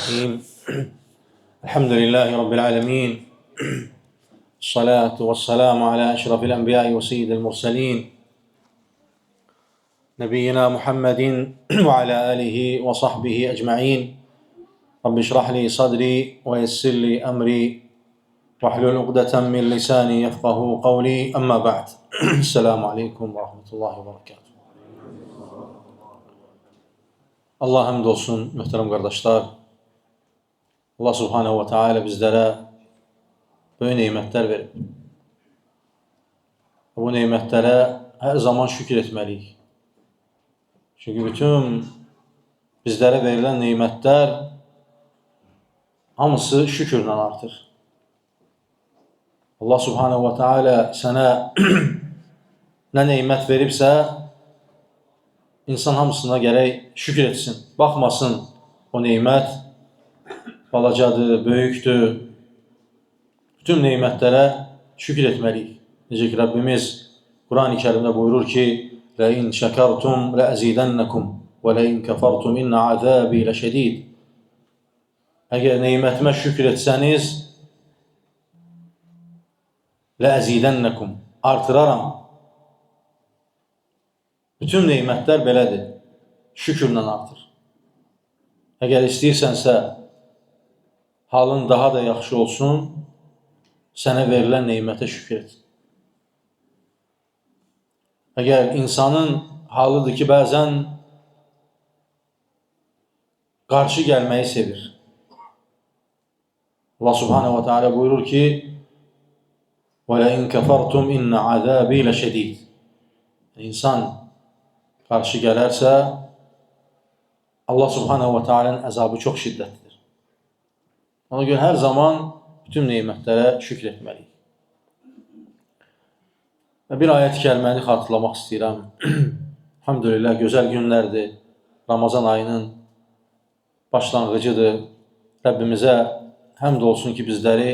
الرحيم الحمد لله رب العالمين الصلاة والسلام على أشرف الأنبياء وسيد المرسلين نبينا محمد وعلى آله وصحبه أجمعين رب اشرح لي صدري ويسر لي أمري واحلل عقدة من لساني يفقه قولي أما بعد السلام عليكم ورحمة الله وبركاته. Allah həmd olsun, möhtərəm qardaşlar. Allah subhanehu ve teala bizlərə böyük neymətlər verib. Bu neymətlərə hər zaman şükür etməliyik. Çünki bütün bizlərə verilən neymətlər hamısı şükürlə artır. Allah subhanehu ve teala sənə nə neymət veribsə, İnsan hamısına gərək şükür etsin. Baxmasın o neymət balacadır, böyükdür. Bütün neymətlərə şükür etməliyik. Necə ki, Rabbimiz Quran-ı Kerimdə buyurur ki, لَاِنْ شَكَرْتُمْ لَأَزِيدَنَّكُمْ وَلَاِنْ كَفَرْتُمْ اِنَّ عَذَابِي لَشَدِيدٌ. Əgər neymətimə şükür etsəniz, لَأَزِيدَنَّكُمْ artıraram. Bütün neymətlər belədir, şükürlə artır. Əgər istəyirsənsə, halın daha da yaxşı olsun, sənə verilən neymətə şükür et. Əgər insanın halıdır ki, bəzən qarşı gəlməyi sevir. Allah subhanehu ve teala buyurur ki, وَلَاِنْ كَفَرْتُمْ اِنَّ عَذَابِي لَشَدِيدٌ. İnsan qarşı gələrsə, Allah subhanehu ve teala'nın əzabı çox şiddətlidir. Ona görə hər zaman bütün neymətlərə şükür etməliyik. Və bir ayət-i kəriməni xatırlamaq istəyirəm. Elhamdülillah, gözəl günlərdir. Ramazan ayının başlanğıcıdır. Rəbbimizə həmd olsun ki, bizləri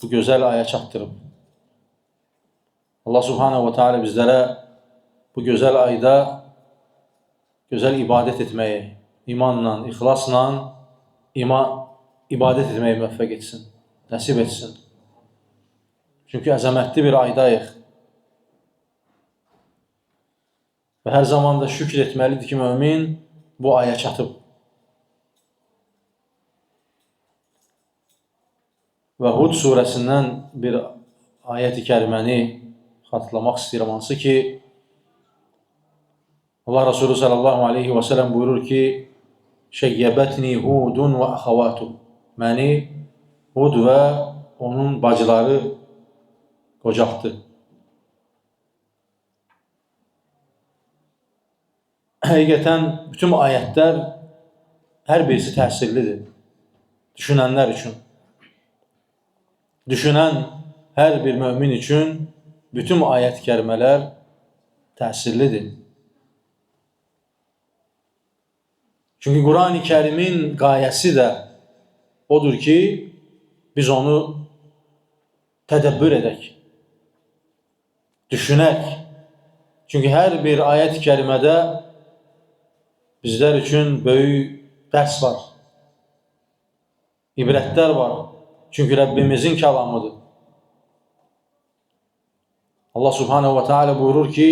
bu gözəl aya çatdırıb. Allah subhanehu ve teala bizlərə bu gözəl ayda gözəl ibadət etməyi, imanla, ixlasla ibadət etməyi müvəffəq etsin, nəsib etsin. Çünki əzəmətli bir aydayıq. Və hər zaman da şükür etməlidir ki, mümin bu aya çatıb. Və Hud surəsindən bir ayət-i kəriməni xatırlamaq istəyirəm, hansı ki, Allah Resulü sallallahu aleyhi ve sellem buyurur ki, Şeyyebetni Hudun ve ahavatu. Məni Hud və onun bacıları qocaqdı. Həqiqətən bütün ayətlər hər birisi təsirlidir. Düşünənlər üçün. Düşünən hər bir mömin üçün bütün ayət-i kərimələr təsirlidir. Çünki Quran-ı Kərimin qayəsi də odur ki, biz onu tədəbbür edək, düşünək. Çünki hər bir ayət-i kərimədə bizlər üçün böyük dərs var, ibrətlər var. Çünki Rəbbimizin kəlamıdır. Allah subhanehu ve teala buyurur ki,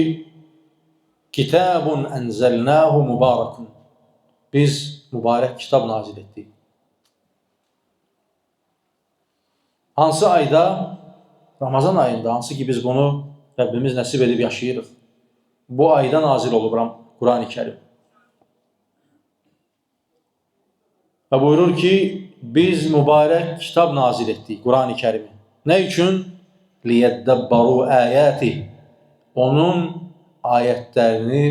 Kitabun enzəlnəhu mübarakun. Biz mübarək kitab nazil etdik. Hansı ayda? Ramazan ayında. Hansı ki biz bunu Rəbbimiz nəsib edib yaşayırıq. Bu ayda nazil olub Quran-ı Kerim. Və buyurur ki, biz mübarək kitab nazil etdik, Quran-ı Kerimi. Nə üçün? لِيَدَّبَّرُوا آيَاتِهِ. Onun ayətlərini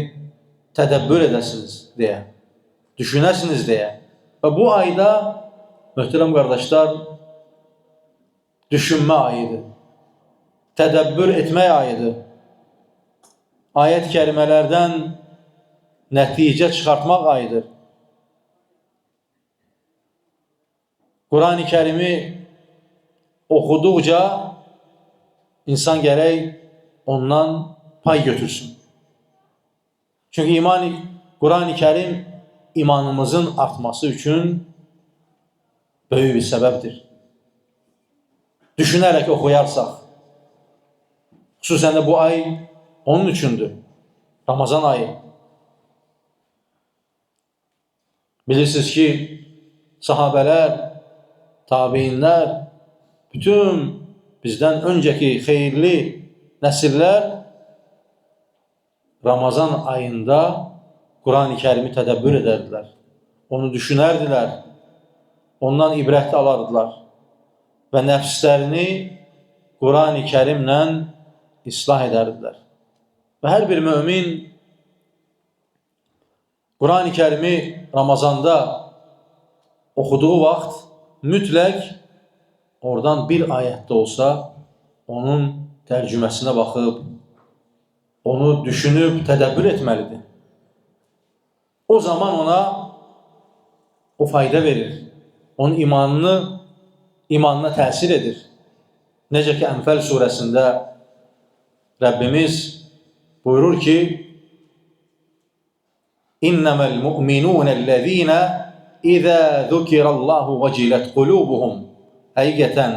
tədəbbür edəsiniz deyə. Düşünəsiniz deyə. Və bu ayda, möhtərəm qardaşlar, düşünmə ayıdır. Tədəbbür etmək ayıdır. Ayət-i kərimələrdən nəticə çıxartmaq ayıdır. Quran-ı Kərimi oxuduqca insan gərək ondan pay götürsün. Çünki Quran-ı Kerim imanımızın artması üçün böyük bir səbəbdir. Düşünərək oxuyarsaq, xüsusən də bu ay onun üçündür, Ramazan ayı. Bilirsiniz ki, sahabələr, tabeinlər, bütün bizdən öncəki xeyirli nəsillər Ramazan ayında Quran-ı Kərimi tədəbbür edərdilər. Onu düşünərdilər, ondan ibrət alardılar və nəfslərini Quran-ı Kərimlə islah edərdilər. Və hər bir mömin Quran-ı Kərimi Ramazanda oxuduğu vaxt mütləq oradan bir ayətdə olsa onun tərcüməsinə baxıb, onu düşünüb, tədəbbür etməlidir. O zaman ona o fayda verir. Onun imanına təsir edir. Necə ki, Ənfəl surəsində Rəbbimiz buyurur ki, İnnəməl mu'minunəl-ləzīnə İzə zükirəllahu vəcilət qulubuhum. Həqiqətən,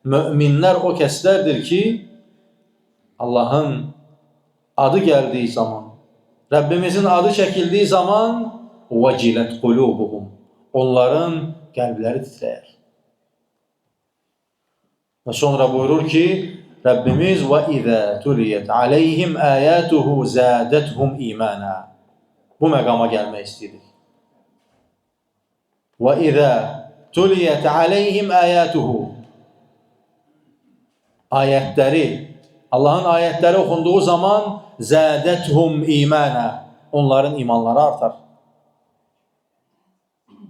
müminlər o kəslərdir ki, Allahın adı gəldiyi zaman, Rəbbimizin adı çəkildiyi zaman vəcilət qulubuhum. Onların qəlbləri titrəyər. Və sonra buyurur ki, Rəbbimiz və izə tuliyyət aleyhim əyətuhu zədəthum imanə. Bu məqama gəlmək istəyirik. Və izə tuliyyət aleyhim əyətuhu. Ayətləri, Allahın ayətləri oxunduğu zaman zədəthum imanə. Onların imanları artar.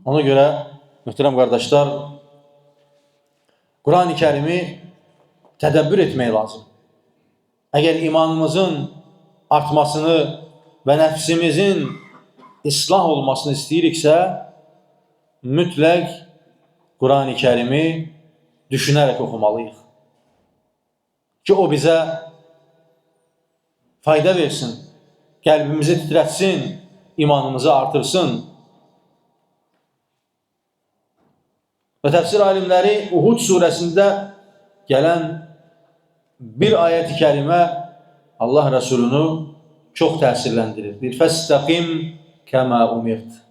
Ona görə, mühtərəm qardaşlar, Quran-ı Kərimi tədəbbür etmək lazım. Əgər imanımızın artmasını və nəfsimizin islah olmasını istəyiriksə, mütləq Quran-ı Kərimi düşünərək oxumalıyıq. Ki, o bizə fayda versin, qəlbimizi titrətsin, imanımızı artırsın. Və təfsir alimləri Uhud surəsində gələn bir ayət-i kərimə Allah Rəsulunu çox təsirləndirir. Fəstəqim kəmə umirt.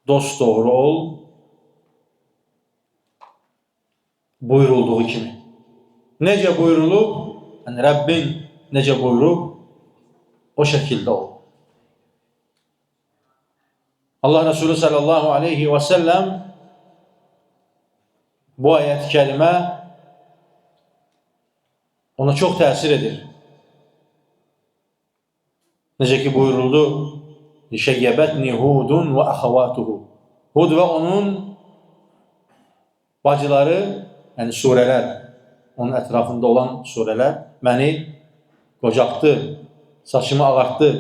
Dost doğru ol, buyurulduğu kimi. Necə buyurulub, yəni Rəbbin necə buyurub, o şəkildə ol. Allah Resulü sallallahu aleyhi və səlləm bu ayət-i kərimə ona çox təsir edir. Necə ki buyuruldu, şəyyəbətni Hudun və əxavatuhu. Hud və onun bacıları, yəni surələr, onun ətrafında olan surələr məni qocaqdı, saçımı ağartdı.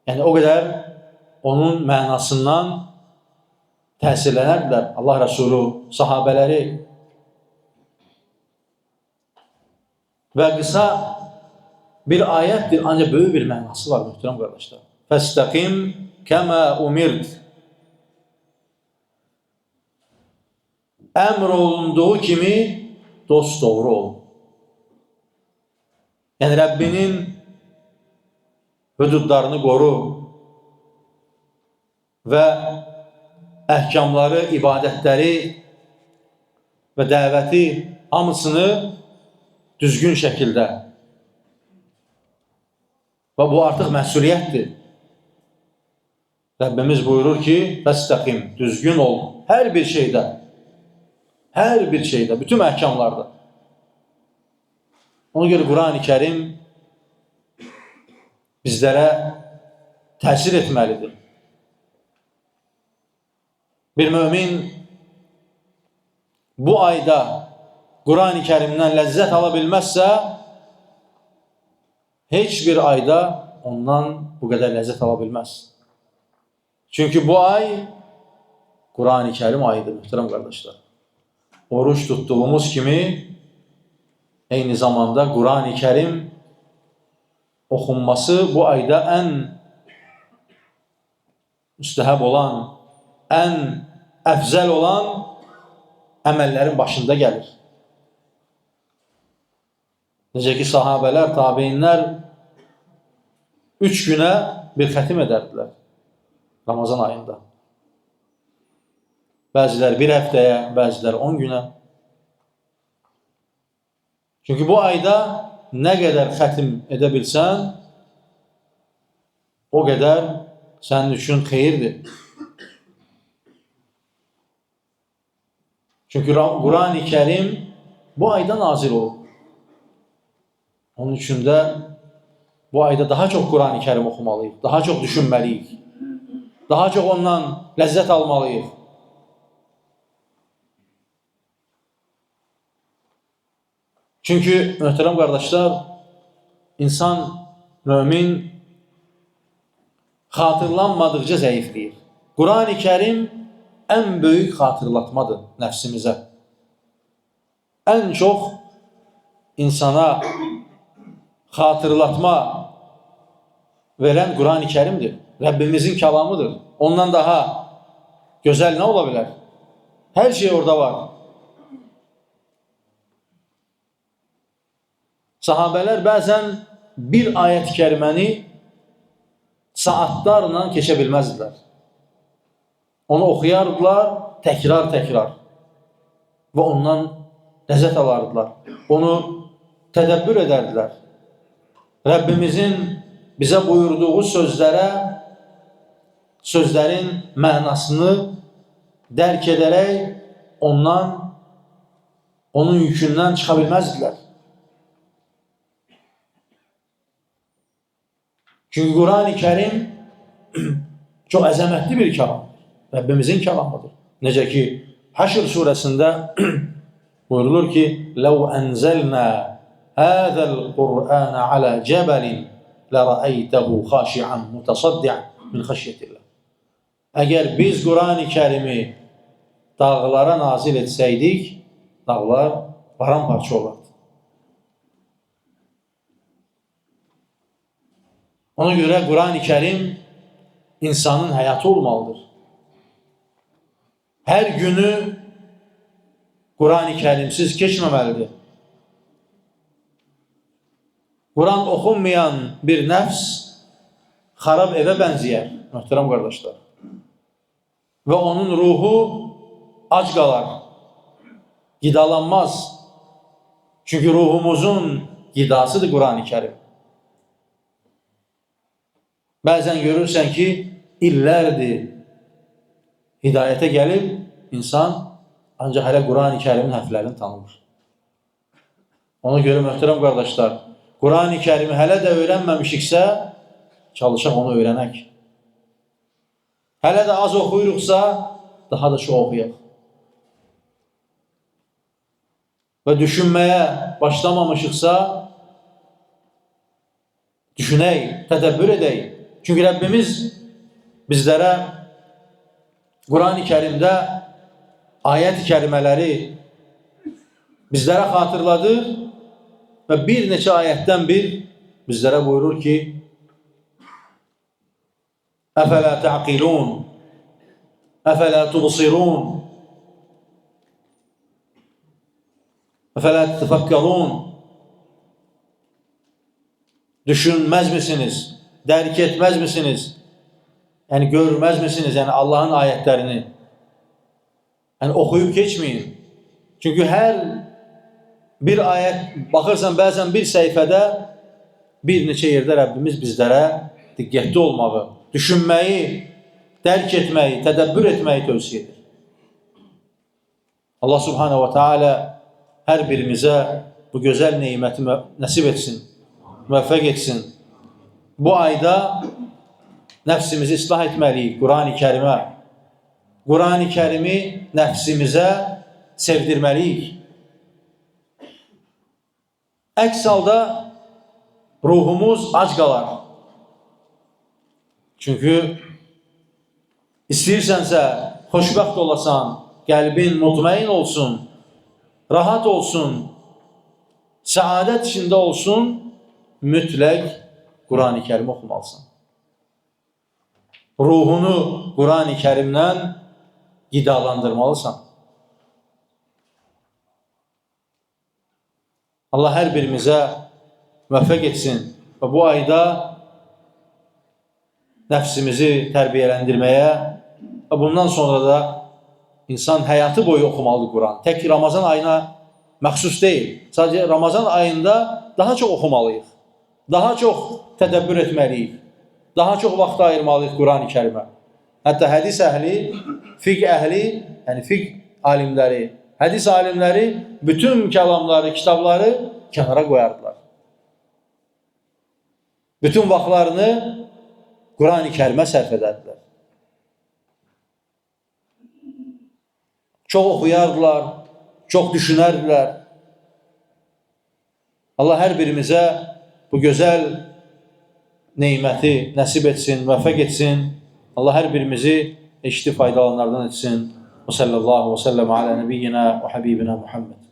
Yəni o qədər onun mənasından təsirlənərdilər Allah Rəsulü, sahabələri. Və qısa bir ayətdir, ancaq böyük bir mənası var, mühtərəm qardaşlar. Fəstəqim kəmə umirt. Əmr olunduğu kimi dost doğru ol. Yəni Rəbbinin hüdudlarını qoru və əhkamları, ibadətləri və dəvəti hamısını düzgün şəkildə. Və bu artıq məsuliyyətdir. Rəbbimiz buyurur ki, fəstəqim, düzgün ol hər bir şeydə. Hər bir şeydə, bütün əhkamlarda. Ona görə Quran-ı Kərim bizlərə təsir etməlidir. Bir mömin bu ayda Quran-ı Kərimdən ləzzət ala bilməzsə, heç bir ayda ondan bu qədər ləzzət ala bilməz. Çünki bu ay Quran-ı Kərim ayıdır, mühtərəm qardaşlar. Oruç tutduğumuz kimi eyni zamanda Quran-ı Kərim oxunması bu ayda ən müstəhəb olan, ən əfzəl olan əməllərin başında gəlir. Necə ki, sahabələr, tabeinlər 3 günə bir xətim edərdilər Ramazan ayında. Bəzilər 1 həftəyə, bəzilər 10 günə. Çünki bu ayda nə qədər xətim edə bilsən, o qədər sənin üçün xeyirdir. Çünki Quran-ı Kərim bu ayda nazil olub. Onun üçün də bu ayda daha çox Quran-ı Kərim oxumalıyıq, daha çox düşünməliyik, daha çox ondan ləzzət almalıyıq. Çünki, möhtərəm qardaşlar, insan, mömin xatırlanmadıqca zəifləyir. Quran-ı Kərim ən böyük xatırlatmadır nəfsimizə. Ən çox insana xatırlatma verən Quran-ı Kərimdir. Rəbbimizin kəlamıdır. Ondan daha gözəl nə ola bilər? Hər şey orada var. Sahabələr bəzən bir ayət-i kəriməni saatlarla keçə bilməzdilər. Onu oxuyardılar təkrar-təkrar və ondan ləzzət alardılar. Onu tədəbbür edərdilər. Rəbbimizin bizə buyurduğu sözlərin mənasını dərk edərək onun yükündən çıxa bilməzdilər. Çünki Quran-ı Kərim çox əzəmətli bir kəlamdır. Rəbbimizin kəlamıdır. Necə ki, Həşr surəsində buyurulur ki, لَوْ أَنْزَلْنَا هَذَا الْقُرْآنَ عَلَى جَبَلٍ لَرَأَيْتَهُ خَاشِعًا مُتَصَدِّعًا مِنْ خَشْيَةِ اللّٰهِ. Əgər biz Quran-ı Kərimi dağlara nazil etsəydik, dağlar paramparça olardı. Ona görə Quran-ı Kərim insanın həyatı olmalıdır. Hər günü Quran-ı Kərimsiz keçməməlidir. Quran oxunmayan bir nəfs xarab evə bənzəyər, möhtərəm qardaşlar. Və onun ruhu ac qalar, qidalanmaz. Çünki ruhumuzun qidasıdır Quran-ı Kərim. Bəzən görürsən ki, illərdir hidayətə gəlib, insan ancaq hələ Quran-ı Kərimin hərflərini tanımır. Ona görə, möhtərəm qardaşlar, Quran-ı Kərimi hələ də öyrənməmişiksə, çalışaq onu öyrənək. Hələ də az oxuyuruqsa, daha da çox oxuyaq. Və düşünməyə başlamamışıqsa, düşünək, tədəbbür edək. Çünki Rəbbimiz bizlərə Quran-ı Kərimdə ayət-i kərimələri bizlərə xatırladır və bir neçə ayətdən bir bizlərə buyurur ki, Əfələ təqilun, əfələ tubsirun, əfələ təfəkkərun. Düşünməz misiniz? Dərk etməz misiniz? Yəni görməz misiniz? Yəni Allahın ayətlərini. Yəni oxuyub keçməyin. Çünki hər bir ayət, baxırsan bəzən bir səhifədə bir neçə yerdə Rəbbimiz bizlərə diqqətli olmağı, düşünməyi, dərk etməyi, tədəbbür etməyi tövsiyə edir. Allah Subhanahu wa Ta'ala hər birimizə bu gözəl neyməti nəsib etsin, müvəffəq etsin. Bu ayda nəfsimizi islah etməliyik Quran-ı Kərimə. Quran-ı Kərimi nəfsimizə sevdirməliyik. Əks halda ruhumuz ac qalar. Çünki istəyirsənsə xoşbəxt olasan, qəlbin mutmain olsun, rahat olsun, səadət içində olsun, mütləq Quran-ı Kərim oxumalısan. Ruhunu Quran-ı Kərimdən qidalandırmalısan. Allah hər birimizə müvəffəq etsin və bu ayda nəfsimizi tərbiyələndirməyə və bundan sonra da insan həyatı boyu oxumalıdır Quran. Tək Ramazan ayına məxsus deyil. Sadəcə Ramazan ayında daha çox oxumalıyıq. Daha çox tədəbbür etməliyik. Daha çox vaxt ayırmalıyıq Quran-ı Kərimə. Hətta hədis əhli, fiqh əhli, yəni fiqh alimləri, hədis alimləri bütün kəlamları, kitabları kənara qoyardılar. Bütün vaxtlarını Quran-ı Kərimə sərf edərdilər. Çox oxuyardılar, çox düşünərdilər. Allah hər birimizə bu gözəl neyməti nəsib etsin, müvəffəq etsin. Allah hər birimizi eşitib faydalanlardan etsin. Və sallallahu və səlləm alə nəbiyyina və habibina Muhammed.